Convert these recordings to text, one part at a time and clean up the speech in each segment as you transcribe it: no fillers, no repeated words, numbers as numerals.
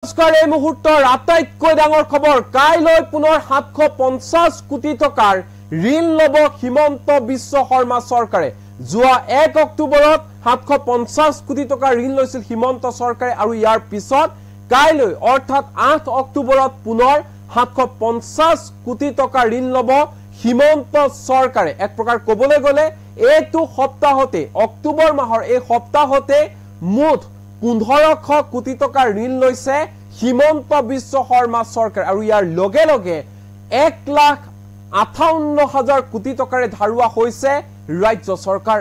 নমস্কাৰ এই মুহূৰ্তৰ আটাইতকৈ ডাঙৰ খবৰ কাইলৈ পুনৰ 750 কোটি টকাৰ ঋণ লব হিমন্ত বিশ্ব শৰ্মা চৰকাৰে যোৱা 1 অক্টোবৰত 750 কোটি টকাৰ ঋণ লৈছিল হিমন্ত চৰকাৰে আৰু ইয়াৰ পিছত কাইলৈ অৰ্থাৎ 8 অক্টোবৰত পুনৰ 750 কোটি টকাৰ ঋণ লব হিমন্ত চৰকাৰে এক প্ৰকাৰ কবলৈ গলে এইটো সপ্তাহতে অক্টোবৰ মাহৰ এই সপ্তাহতে মুঠ 1500 কোটি টকাৰ ঋণ লৈছে হিমন্ত বিশ্ব শৰ্মা চৰকাৰ আৰু ইয়াৰ লগে লগে 1,58,000 কোটি টকাৰে ধাৰুৱা হৈছে ৰাজ্য চৰকাৰ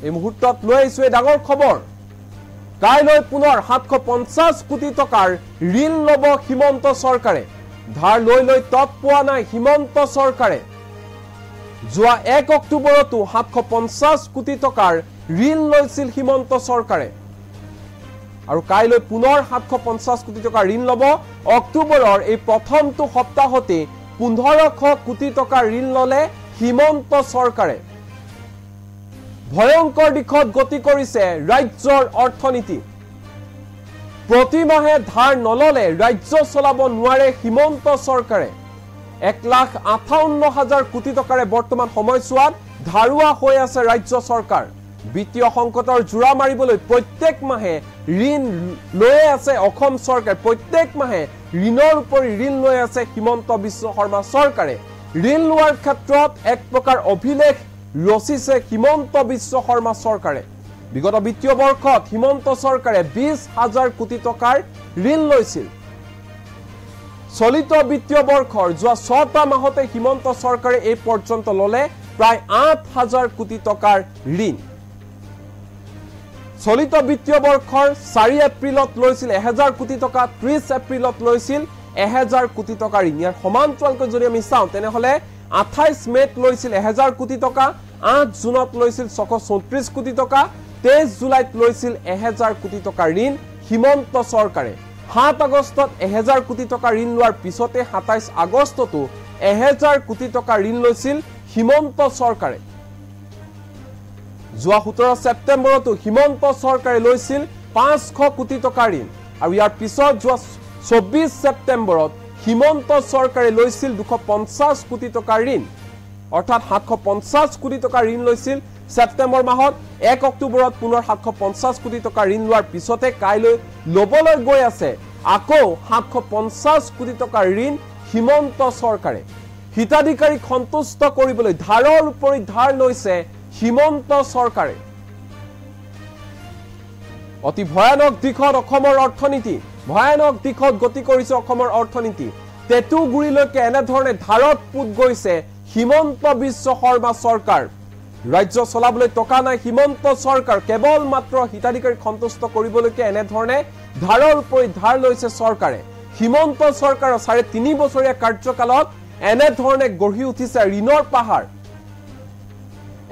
এই মুহূৰ্তত লৈ আহিছো এই ডাঙৰ খবৰ কাইলৈ পুনৰ 750 কোটি টকাৰ ঋণ লব হিমন্ত চৰকাৰে ধাৰ লৈ তত পোৱা নাই হিমন্ত চৰকাৰে যোৱা 1 অক্টোবৰতো 750 কোটি টকাৰ ঋণ লৈছিল হিমন্ত চৰকাৰে আৰু কাইলৈ পুনৰ 750 কোটি টকা ঋণ লব অক্টোবৰৰ এই প্ৰথমটো সপ্তাহতে 1500 কোটি টকা ঋণ ললে হিমন্ত চৰকাৰে ভয়ংকৰ দিশত গতি কৰিছে ৰাজ্যৰ অৰ্থনীতি প্ৰতিমাহে ধাৰ নললে ৰাজ্য চলাব নোৱাৰে হিমন্ত চৰকাৰে 1,58,000 কোটি টকাৰে বৰ্তমান সময়ছোৱাত ধাৰুৱা হৈ আছে ৰাজ্য চৰকাৰ বিত্তীয় সংকটৰ জোৰা মাৰিবলৈ প্ৰত্যেক মাহে ঋণ লৈ আছে অসম চৰকাৰ প্ৰত্যেক মাহে ঋণৰ উপৰি ঋণ লৈ আছে হিমন্ত বিশ্ব শৰ্মা চৰকাৰে ঋণ লোৱাৰ ক্ষেত্ৰত এক প্ৰকাৰ অভিলেখ ৰচিছে হিমন্ত বিশ্ব শৰ্মা চৰকাৰে বিগত বিত্তীয় বৰ্ষত হিমন্ত চৰকাৰে 20,000 কোটি টকাৰ ঋণ লৈছিল চলিত বিত্তীয় বৰ্ষৰ যোৱা 6টা মাহতে হিমন্ত চৰকাৰে এই পৰ্যন্ত ললে প্ৰায় 8,000 কোটি টকাৰ ঋণ চলিত বিত্তীয় বৰ্ষৰ 4 এপ্ৰিলত লৈছিল 1000 কোটি টকা 30 এপ্ৰিলত লৈছিল 1000 কোটি টকা ঋণ ইয়াৰ সমান্তৰালকৈ যদি আমি চাওঁ তেনেহলে 28 মেত লৈছিল 1000 কোটি টকা 8 জুনত লৈছিল 634 কোটি টকা 23 জুলাইত লৈছিল 1000 কোটি টকা ঋণ হিমন্ত চৰকাৰে 7 আগষ্টত 1000 কোটি টকা ঋণ লোৱাৰ পিছতে 27 আগষ্টতো 1000 কোটি টকা ঋণ লৈছিল হিমন্ত চৰকাৰে যোৱা 17 ছেপ্টেম্বৰতো হিমন্ত চৰকাৰে লৈছিল 500 কোটি টকা ঋণ আৰু ইয়াৰ পিছত যোৱা 24 ছেপ্টেম্বৰত হিমন্ত চৰকাৰে লৈছিল 250 কোটি টকা ঋণ অৰ্থাৎ 750 কোটি টকা ঋণ লৈছিল ছেপ্টেম্বৰ মাহত 1 অক্টোবৰত পুনৰ 750 কোটি টকা ঋণ লোৱাৰ পিছতে কাইলৈ লবলৈ গৈ আছে আকৌ 750 কোটি টকা ঋণ হিমন্ত চৰকাৰে হিতাধিকাৰীক সন্তুষ্ট কৰিবলৈ ধাৰৰ উপৰি ধাৰ লৈছে হিমন্ত চৰকাৰে অতি ভয়ানক দিশত অসমৰ অৰ্থনীতি ভয়ানক দিশত গতি কৰিছে অসমৰ অৰ্থনীতি তেতুগুৰিলৈকে এনে ধৰণে ধাৰত পুত গৈছে হিমন্ত বিশ্ব শৰ্মা চৰকাৰ ৰাজ্য চলাবলৈ টকা নাই হিমন্ত চৰকাৰ কেৱল মাত্ৰ হিতাধিকাৰীক সন্তুষ্ট কৰিবলৈকে এনে ধৰণে ধাৰৰ উপৰি ধাৰ লৈছে চৰকাৰে হিমন্ত চৰকাৰৰ 3.5 বছৰীয়া কাৰ্যকালত এনে ধৰণে গঢ়ি উঠিছে ঋণৰ পাহাৰ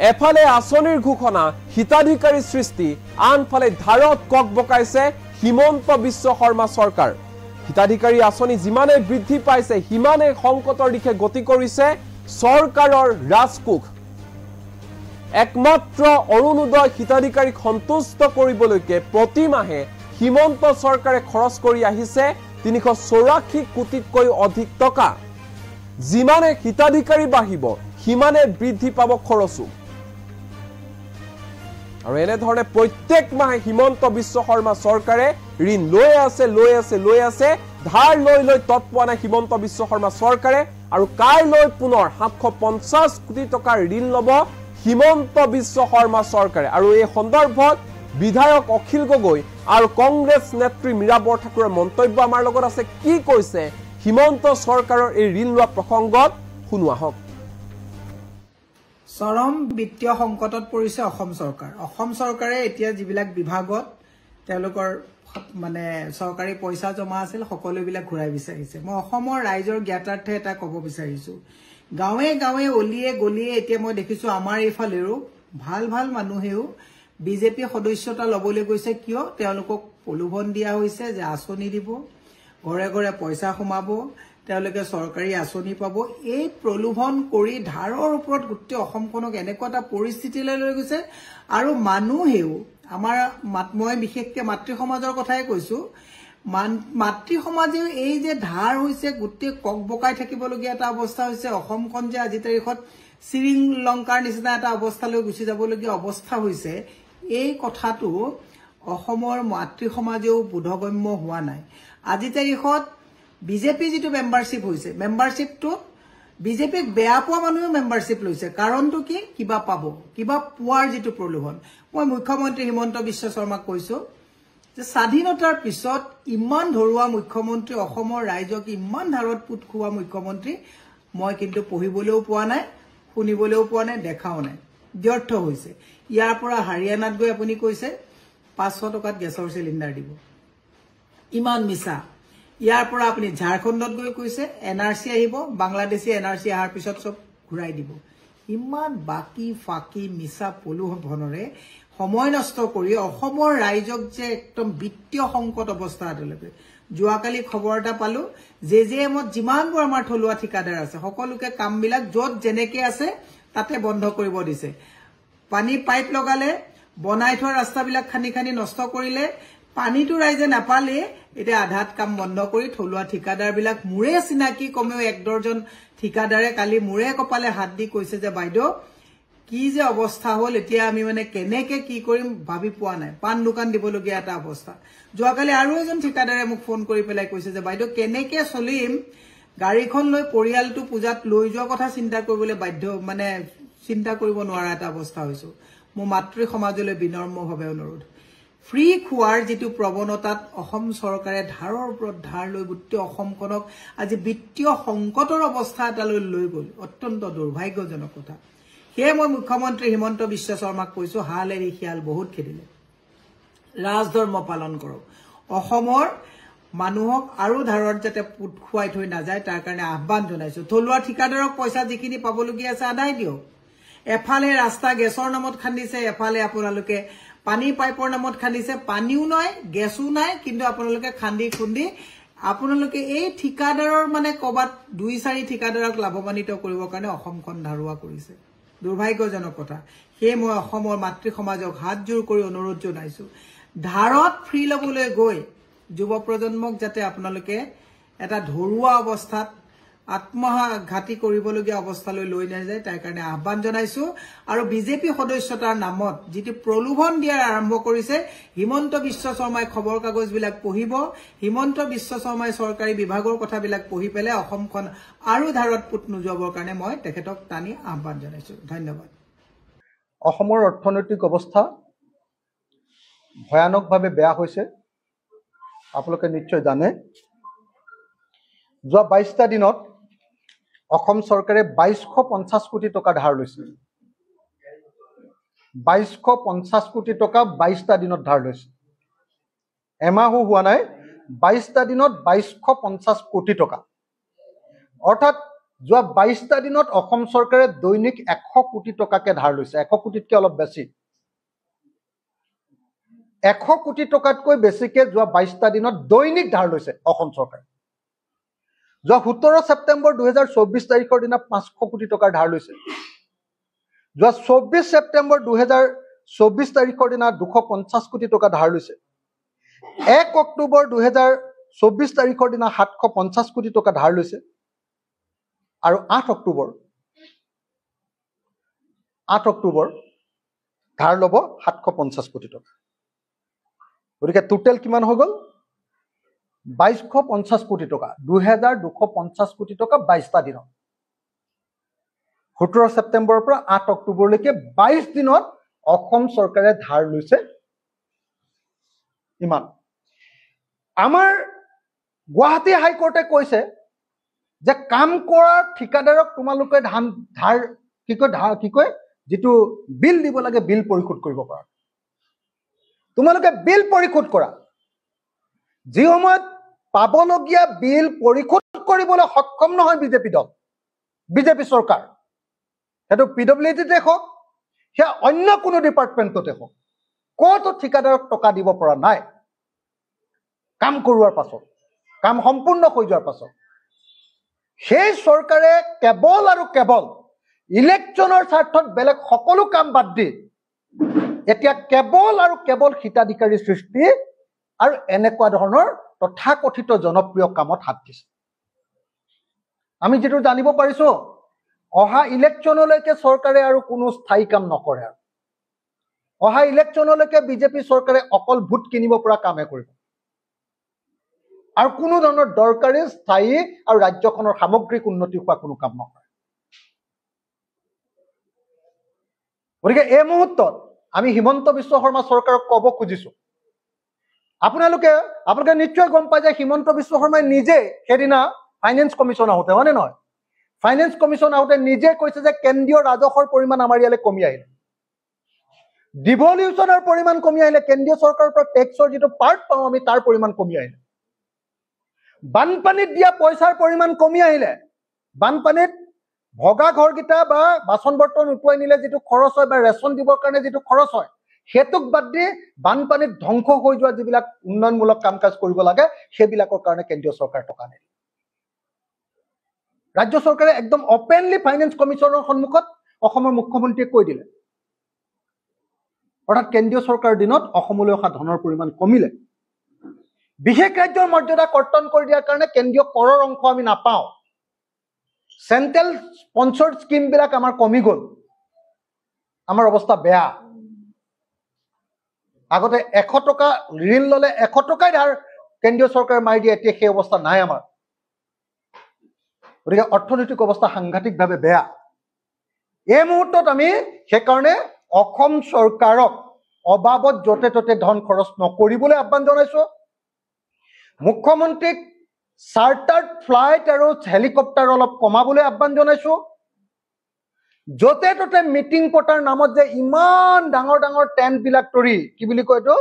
এফালে আঁচনিৰ ঘোষণা হিতাধিকাৰী সৃষ্টি আনফালে ধাৰত কক বকাইছে হিমন্ত বিশ্ব শৰ্মা চৰকাৰ হিতাধিকাৰী আঁচনি যিমানে বৃদ্ধি পাইছে হিমানে সংকটৰ দিশে গতি কৰিছে চৰকাৰৰ ৰাজকোষ একমাত্ৰ অৰুণোদয় হিতাধিকাৰীক সন্তুষ্ট কৰিবলৈকে প্ৰতিমাহে হিমন্ত চৰকাৰে খৰচ কৰি আহিছে 384 কোটিতকৈ অধিক টকা যিমানে হিতাধিকাৰী বাঢ়িব হিমানে বৃদ্ধি পাব খৰচো আৰু এনে ধৰণে প্ৰত্যেক মাহে হিমন্ত বিশ্ব শৰ্মা চৰকাৰে ঋণ লৈ আছে ধাৰ লৈ তত পোৱা নাই হিমন্ত বিশ্ব শৰ্মা চৰকাৰে আৰু কাইলৈ পুনৰ 750 কোটি টকাৰ ঋণ লব হিমন্ত বিশ্ব শৰ্মা চৰকাৰে আৰু এই সন্দৰ্ভত বিধায়ক অখিল গগৈ আৰু কংগ্ৰেছ নেত্ৰী মীৰা বৰঠাকুৰৰ মন্তব্য আমাৰ লগত আছে কি কৈছে হিমন্ত চৰকাৰৰ এই ঋণ লোৱা প্ৰসংগত শুনোৱা হওক চৰম বিত্তীয় সংকটত পৰিছে অসম চৰকাৰে এতিয়া যিবিলাক বিভাগত তেওঁলোকৰ মানে চৰকাৰী পইচা জমা আছিল সকলোবিলাক ঘূৰাই বিচাৰিছে মই অসমৰ ৰাইজৰ জ্ঞাতাৰ্থে এটা ক'ব বিচাৰিছো গাঁৱে গাঁৱে অলিয়ে গলিয়ে এতিয়া মই দেখিছো আমাৰ এইফালেও ভাল মানুহেও বিজেপি সদস্যতা লবলৈ গৈছে কিয় তেওঁলোকক প্ৰলোভন দিয়া হৈছে যে আঁচনি দিব ঘৰে ঘৰে পইচা সোমাব তেওঁলোকে চৰকাৰী আঁচনি পাব এই প্ৰলোভন কৰি ধাৰৰ ওপৰত গোটেই অসমখনক এনেকুৱা এটা পৰিস্থিতিলৈ লৈ গৈছে আৰু মানুহেও আমাৰ মই বিশেষকৈ মাতৃ সমাজৰ কথাই কৈছো মাতৃ সমাজেও এই যে ধাৰ হৈছে গোটেই ককবকাই থাকিবলগীয়া এটা অৱস্থা হৈছে অসমখন যে আজি তাৰিখত শ্ৰীলংকাৰ নিচিনা এটা অৱস্থালৈ গুচি যাবলগীয়া অৱস্থা হৈছে এই কথাটো অসমৰ মাতৃ সমাজেও বোধগম্য হোৱা নাই আজি তাৰিখত বিজেপি যেটো মেম্বাৰশ্বিপ হৈছে মেম্বাৰশ্বিপটো বিজেপিক বেয়া পোৱা মানুহে মেম্বাৰশ্বিপ লৈছে কাৰণটো কি কিবা পাব কিবা পোৱাৰ যেটো প্ৰলোভন মই মুখ্যমন্ত্ৰী হিমন্ত বিশ্ব শৰ্মাক কৈছো যে স্বাধীনতাৰ পিছত ইমান ধৰুৱা মুখ্যমন্ত্ৰী অসমৰ ৰাইজক ইমান ধাৰত পুত খুৱা মুখ্যমন্ত্ৰী মই কিন্তু পঢ়িবলৈও পোৱা নাই শুনিবলৈও পোৱা নাই দেখাও নাই ব্যৰ্থ হৈছে ইয়াৰ পৰা হাৰিয়ানাত গৈ আপুনি কৈছে 500 টকাত গেছৰ সিলিন্ডাৰ দিব ইমান মিছা ইয়াৰ পৰা আপুনি ঝাৰখণ্ডত গৈ কৈছে এনআৰসি আহিব বাংলাদেশী এনআৰসি আহাৰ পিছত সব ঘূৰাই দিব ইমান বাকি ফাকি মিছা পলুভনৰে সময় নষ্ট কৰি অসমৰ ৰাইজক যে একদম বিত্তীয় সংকট অৱস্থা আদলৈকে যোৱাকালি খবৰ এটা পালো জেজেএমত যিমানবোৰ আমাৰ থলুৱা ঠিকাদাৰ আছে সকলোকে কামবিলাক যত যেনেকে আছে তাতে বন্ধ কৰিব দিছে পানী পাইপ লগালে বনাই থোৱা ৰাস্তাবিলাক খানি খানি নষ্ট কৰিলে পানীটো ৰাইজে নাপালে এটা আধাত কাম বন্ধ কৰি থলুৱা ঠিকাদাৰবিলাক মুৰে চিনাকি কমেও 1 ডজন ঠিকাদাৰে কালি মুৰে কপালে হাত দি কৈছে যে বাইদেউ কি যে অৱস্থা হল এতিয়া আমি মানে কেনেকে কি কৰিম ভাবি পোৱা নাই পান দোকান দিবলগীয়া এটা অৱস্থা যোৱাকালি আৰু এজন ঠিকাদাৰে মোক ফোন কৰি পেলাই কৈছে যে বাইদেউ কেনেকে চলিম গাড়ীখন লৈ পৰিয়ালটো পূজাত লৈ যোৱা কথা চিন্তা কৰিবলৈ বাধ্য মানে চিন্তা কৰিব নোৱাৰা এটা অৱস্থা হৈছে মোৰ মাতৃ সমাজলৈ বিনম্ৰভাৱে অনুৰোধ ফ্ৰী খোৱাৰ যেটো প্ৰৱণতাত অসম চৰকাৰে ধাৰৰ ওপৰত ধাৰ লৈ গোটেই অসমখনক আজি বিত্তীয় সংকটৰ অৱস্থা এটালৈ লৈ গ'ল অত্যন্ত দুৰ্ভাগ্যজনক কথা হে মই মুখ্যমন্ত্ৰী হিমন্ত বিশ্ব শৰ্মাক কৈছো হাল এৰি খিয়াল বহুত খেদিলে ৰাজধৰ্ম পালন কৰক অসমৰ মানুহক আৰু ধাৰত যাতে পুত খুৱাই থৈ নাযায় তাৰ কাৰণে আহ্বান জনাইছো থলুৱা ঠিকাদাৰক পইচা যিখিনি পাবলগীয়া আছে আদায় দিয়ক এফালে ৰাস্তা গেছৰ নামত খান্দিছে এফালে আপোনালোকে পানী পাইপৰ নামত খান্দিছে পানীও নাই গেছও নাই কিন্তু আপোনালোকে খান্দি খুন্দি আপোনালোকে এই ঠিকাদাৰৰ মানে কবাত 2-4 ঠিকাদাৰক লাভৱান্বিত কৰিবৰ কাৰণে অসমখন ধাৰুৱা কৰিছে দুৰ্ভাগ্যজনক কথা হে মই অসমৰ মাতৃ সমাজক হাত জোৰ কৰি অনুৰোধ জনাইছো ধাৰত ফ্ৰী লবলৈ গৈ যুৱ প্ৰজন্মক যাতে আপোনালোকে এটা ধৰুৱা অৱস্থাত আত্মঘাতী কৰিবলগীয়া অৱস্থালৈ লৈ নাযায় তাৰ কাৰণে আহ্বান জনাইছো আৰু বিজেপি সদস্যতাৰ নামত যেটো প্ৰলোভন দিয়াৰ আৰম্ভ কৰিছে হিমন্ত বিশ্ব শৰ্মাই খবৰ কাগজবিলাক পঢ়িব হিমন্ত বিশ্ব শৰ্মাই চৰকাৰী বিভাগৰ কথাবিলাক পঢ়ি পেলে অসমখন আৰু ধাৰত পুত নোযোৱাৰ কাৰণে মই তেখেতক টানি আহ্বান জনাইছো ধন্যবাদ অসমৰ অৰ্থনৈতিক অৱস্থা ভয়ানকভাৱে বেয়া হৈছে আপোনালোকে নিশ্চয় জানে যোৱা 22টা দিনত অসম চৰকাৰে 2250 কোটি টকা ধাৰ লৈছে 2250 কোটি টকা 22টা দিনত ধাৰ লৈছে এমাহো হোৱা নাই 22টা দিনত 2250 কোটি টকা অৰ্থাৎ যোৱা 22টা দিনত অসম চৰকাৰে দৈনিক 100 কোটি টকাকে ধাৰ লৈছে 100 কোটিতকৈ অলপ বেছি 100 কোটি টকাতকৈ বেছিকে যোৱা 22টা দিনত দৈনিক ধাৰ লৈছে অসম চৰকাৰে যোৱা 17 ছেপ্টেম্বৰ 2024 তাৰিখৰ দিনা 500 কোটি টকাৰ ধাৰ লৈছে যোৱা 24 ছেপ্টেম্বৰ 2024 তাৰিখৰ দিনা 250 কোটি টকা ধাৰ লৈছে 1 অক্টোবৰ 2024 তাৰিখৰ দিনা 750 কোটি টকা ধাৰ লৈছে আৰু 8 অক্টোবৰ ধাৰ ল'ব 750 কোটি টকা গতিকে টোটেল কিমান হৈ গ'ল 2250 কোটি টকা 2250 কোটি টকা 22টা দিনত 17 ছেপ্টেম্বৰৰ পৰা 8 অক্টোবৰলৈকে 22 দিনত অসম চৰকাৰে ধাৰ লৈছে ইমান আমাৰ গুৱাহাটী হাইকোৰ্টে কৈছে যে কাম কৰা ঠিকাদাৰক তোমালোকে ধাৰ কি কয় যেটো বিল দিব লাগে বিল পৰিশোধ কৰিব পৰা তোমালোকে বিল পৰিশোধ কৰা যি সময়ত পাবলগীয়া বিল পৰিশোধ কৰিবলৈ সক্ষম নহয় বিজেপি চৰকাৰ হেতু পিডব্লিউডিতে হওক হে অন্য কোনো ডিপাৰ্টমেণ্টতে হওক কত ঠিকাদাৰক টকা দিব পৰা নাই কাম কৰোৱাৰ পাছত কাম সম্পূৰ্ণ হৈ যোৱাৰ পাছত সেই চৰকাৰে কেৱল আৰু কেৱল ইলেকশ্যনৰ স্বাৰ্থত বেলেগ সকলো কাম বাদ দি এতিয়া কেৱল আৰু কেৱল হিতাধিকাৰী সৃষ্টি আৰু এনেকুৱা ধৰণৰ তথাকথিত জনপ্ৰিয় কামত হাত দিছে আমি যেটো জানিব পাৰিছো অহা ইলেকশ্যনলৈকে চৰকাৰে আৰু কোনো স্থায়ী কাম নকৰে অহা ইলেকশ্যনলৈকে বিজেপি চৰকাৰে অকল ভোট কিনিব পৰা কামে কৰিব আৰু কোনো ধৰণৰ দৰকাৰী স্থায়ী আৰু ৰাজ্যখনৰ সামগ্ৰিক উন্নতি হোৱা কোনো কাম নকৰে গতিকে এই মুহূৰ্তত আমি হিমন্ত বিশ্ব শৰ্মা চৰকাৰক ক'ব খুজিছো আপোনালোকে নিশ্চয় গম পায় যে হিমন্ত বিশ্ব শৰ্মাই নিজে সেদিনা ফাইনেন্স কমিশন আহোঁতে হয়নে নহয় ফাইনেন্স কমিশন আহোঁতে নিজে কৈছে যে কেন্দ্ৰীয় ৰাজহৰ পৰিমাণ আমাৰ ইয়ালৈ কমি আহিলে ডিভলিউচনৰ পৰিমাণ কমি আহিলে কেন্দ্ৰীয় চৰকাৰৰ পৰা টেক্সৰ যিটো পাৰ্ট পাওঁ আমি তাৰ পৰিমাণ কমি আহিলে বানপানীত দিয়া পইচাৰ পৰিমাণ কমি আহিলে বানপানীত ভগা ঘৰগিটা বা বাচন বৰ্তন উটুৱাই নিলে যিটো খৰচ হয় বা ৰেচন দিবৰ কাৰণে যিটো খৰচ হয় হেতুক বাদ দি বানপানীত ধ্বংস হৈ যোৱা যিবিলাক উন্নয়নমূলক কাম কাজ কৰিব লাগে সেইবিলাকৰ কাৰণে কেন্দ্ৰীয় চৰকাৰ টকা নিদিয়ে ৰাজ্য চৰকাৰে একদম ওপেনলি ফাইনেন্স কমিশনৰ সন্মুখত অসমৰ মুখ্যমন্ত্ৰীয়ে কৈ দিলে অৰ্থাৎ কেন্দ্ৰীয় চৰকাৰৰ দিনত অসমলৈ অহা ধনৰ পৰিমাণ কমিলে বিশেষ ৰাজ্যৰ মৰ্যাদা কৰ্তন কৰি দিয়াৰ কাৰণে কেন্দ্ৰীয় কৰৰ অংশ আমি নাপাওঁ চেন্ট্ৰেল স্পন্সৰ্ড স্কিম বিলাক আমাৰ কমি গ'ল আমাৰ অৱস্থা বেয়া আগতে 100 টকা ঋণ ললে 100 টকাই ধাৰ কেন্দ্ৰীয় চৰকাৰে মাৰি দিয়ে এতিয়া সেই অৱস্থা নাই আমাৰ গতিকে অৰ্থনৈতিক অৱস্থা সাংঘাতিকভাৱে বেয়া এই মুহূৰ্তত আমি সেইকাৰণে অসম চৰকাৰক অবাবত যতে ততে ধন খৰচ নকৰিবলৈ আহ্বান জনাইছো মুখ্যমন্ত্ৰীক চাৰ্টাৰ্ড ফ্লাইট আৰু হেলিকপ্টাৰ অলপ কমাবলৈ আহ্বান জনাইছো যতে ততে মিটিং পতাৰ নামত যে ইমান ডাঙৰ ডাঙৰ টেণ্ট বিলাক তৰি কি বুলি কয় এইটো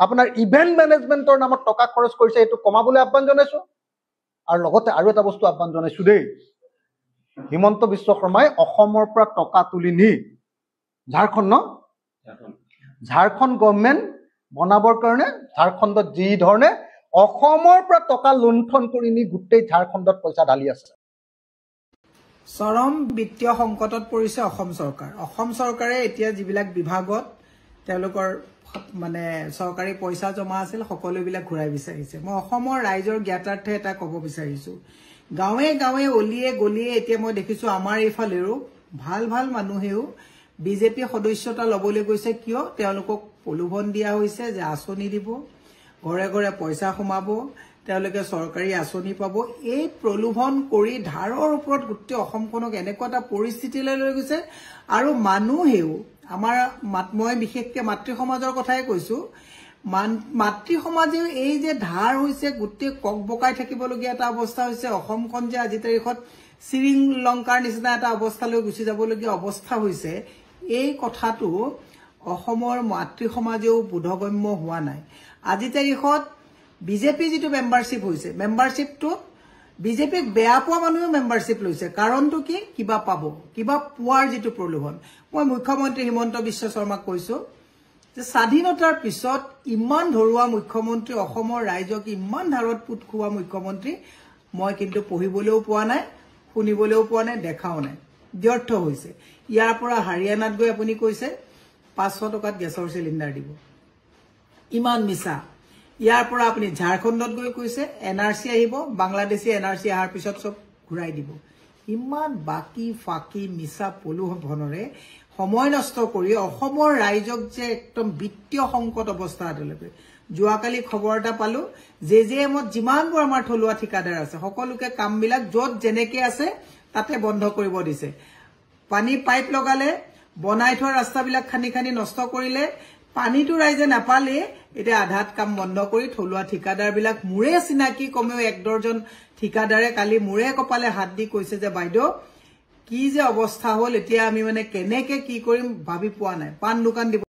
আপোনাৰ ইভেন্ট মেনেজমেন্টৰ নামত টকা খৰচ কৰিছে এইটো কমাবলৈ আহ্বান জনাইছো আৰু লগতে আৰু এটা বস্তু আহ্বান জনাইছো দেই হিমন্ত বিশ্ব শৰ্মাই অসমৰ পৰা টকা তুলি নি ঝাৰখণ্ড গভৰ্ণমেণ্ট বনাবৰ কাৰণে ঝাৰখণ্ডত যি ধৰণে অসমৰ পৰা টকা লুণ্ঠন কৰি নি গোটেই ঝাৰখণ্ডত পইচা ঢালি আছে চৰম বিত্তীয় সংকটত পৰিছে অসম চৰকাৰে এতিয়া যিবিলাক বিভাগত তেওঁলোকৰ মানে চৰকাৰী পইচা জমা আছিল সকলোবিলাক ঘূৰাই বিচাৰিছে মই অসমৰ ৰাইজৰ জ্ঞাতাৰ্থে এটা ক'ব বিচাৰিছো গাঁৱে গাঁৱে অলিয়ে গলিয়ে এতিয়া মই দেখিছো আমাৰ এইফালেও ভাল ভাল মানুহেও বিজেপি সদস্যতা ল'বলৈ গৈছে কিয় তেওঁলোকক প্ৰলোভন দিয়া হৈছে যে আঁচনি দিব ঘৰে ঘৰে পইচা সোমাব তেওঁলোকে চৰকাৰী আঁচনি পাব এই প্ৰলোভন কৰি ধাৰৰ ওপৰত গোটেই অসমখনক এনেকুৱা এটা পৰিস্থিতিলৈ লৈ গৈছে আৰু মানুহেও আমাৰ মই বিশেষকৈ মাতৃ সমাজৰ কথাই কৈছো মাতৃ সমাজেও এই যে ধাৰ হৈছে গোটেই ককবকাই থাকিবলগীয়া এটা অৱস্থা হৈছে অসমখন যে আজি তাৰিখত শ্ৰীলংকাৰ নিচিনা এটা অৱস্থালৈ গুচি যাবলগীয়া অৱস্থা হৈছে এই কথাটো অসমৰ মাতৃ সমাজেও বোধগম্য হোৱা নাই আজি তাৰিখত বিজেপি যিটো মেম্বাৰশ্বিপ হৈছে মেম্বাৰশ্বিপটো বিজেপিক বেয়া পোৱা মানুহে মেম্বাৰশ্বিপ লৈছে কাৰণটো কি কিবা পাব কিবা পোৱাৰ যিটো প্ৰলোভন মই মুখ্যমন্ত্ৰী হিমন্ত বিশ্ব শৰ্মাক কৈছো যে স্বাধীনতাৰ পিছত ইমান ধৰুৱা মুখ্যমন্ত্ৰী অসমৰ ৰাইজক ইমান ধাৰত পুত খোৱা মুখ্যমন্ত্ৰী মই কিন্তু পঢ়িবলৈও পোৱা নাই শুনিবলৈও পোৱা নাই দেখাও নাই ব্যৰ্থ হৈছে ইয়াৰ পৰা হাৰিয়ানাত গৈ আপুনি কৈছে 500 টকাত গেছৰ সিলিণ্ডাৰ দিব ইমান মিছা ইয়াৰ পৰা আপুনি ঝাৰখণ্ডত গৈ কৈছে এনআৰসি আহিব বাংলাদেশী এনআৰসি আহাৰ পিছত সব ঘূৰাই দিব ইমান বাকি ফাকি মিছা পলুভনৰে সময় নষ্ট কৰি অসমৰ ৰাইজক যে একদম বিত্তীয় সংকট অৱস্থা আদলৈকে যোৱাকালি খবৰ এটা পালো জেজেএমত যিমানবোৰ আমাৰ থলুৱা ঠিকাদাৰ আছে সকলোকে কামবিলাক য'ত যেনেকে আছে তাতে বন্ধ কৰিব দিছে পানী পাইপ লগালে বনাই থোৱা ৰাস্তাবিলাক খানি খানি নষ্ট কৰিলে পানীটো ৰাইজে নাপালে এতিয়া আধাত কাম বন্ধ কৰি থলুৱা ঠিকাদাৰবিলাক মুৰে চিনাকি কমেও 1 ডজন ঠিকাদাৰে কালি মুৰে কপালে হাত দি কৈছে যে বাইদেউ কি যে অৱস্থা হ'ল এতিয়া আমি মানে কেনেকে কি কৰিম ভাবি পোৱা নাই পান দোকান দিব